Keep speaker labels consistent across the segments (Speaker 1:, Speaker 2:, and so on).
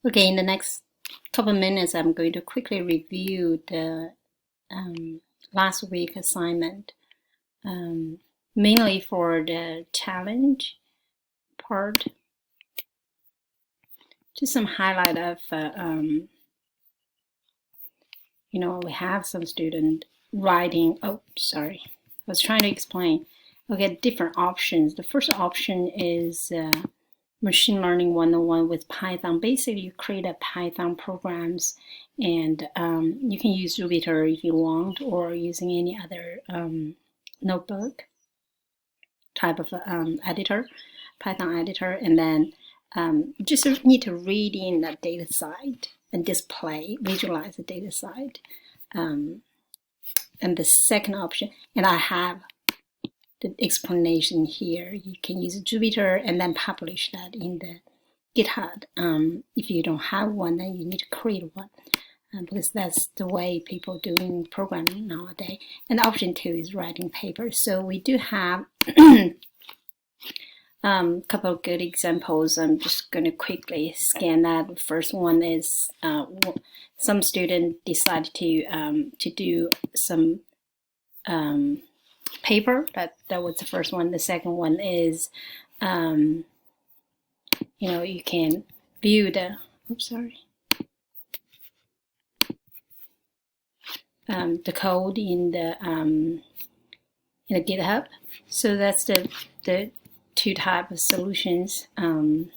Speaker 1: Okay, in the next couple of minutes, I'm going to quickly review the last week assignment, mainly for the challenge part. Just some highlight of, we have some student writing. Oh, sorry, I was trying to explain. Okay, different options. The first option is Machine Learning 101 with Python. Basically, you create a Python programs, and you can use Jupyter if you want, or using any other notebook type of editor, Python editor, and then you just need to read in the data side and visualize the data side. And the second option, and I have the explanation here. You can use Jupyter and then publish that in the GitHub. If you don't have one, then you need to create one, because that's the way people doing programming nowadays. And option 2 is writing papers. So we do have a couple of good examples. I'm just going to quickly scan that. The first one is some student decided to do some paper. That was the first one. The second one is you can view the the code in the GitHub. So that's the two type of solutions, and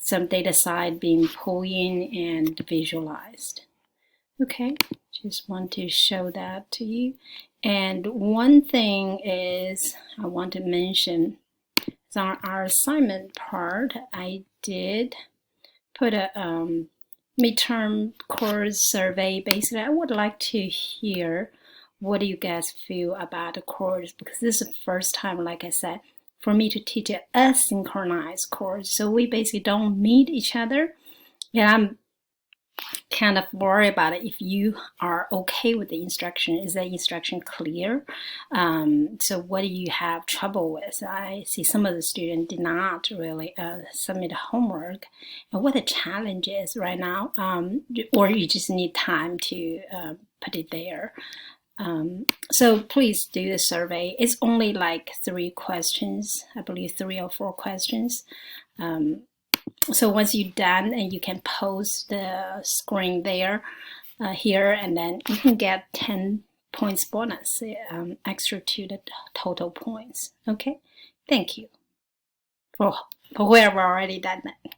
Speaker 1: some data side being pulled in and visualized. Okay, just want to show that to you. And one thing is I want to mention is on our assignment part, I did put a midterm course survey. Basically, I would like to hear what do you guys feel about the course, because this is the first time, like I said, for me to teach an asynchronous course. So we basically don't meet each other. And I'm kind of worried about it. If you are okay with the instruction, is the instruction clear? So what do you have trouble with? I see some of the students did not really submit homework, and what the challenge is right now, or you just need time to put it there. So please do the survey. It's only like 3 questions, I believe 3 or 4 questions. So once you're done, and you can post the screen there, here, and then you can get 10 points bonus, extra to the total points. Okay, thank you for whoever already done that.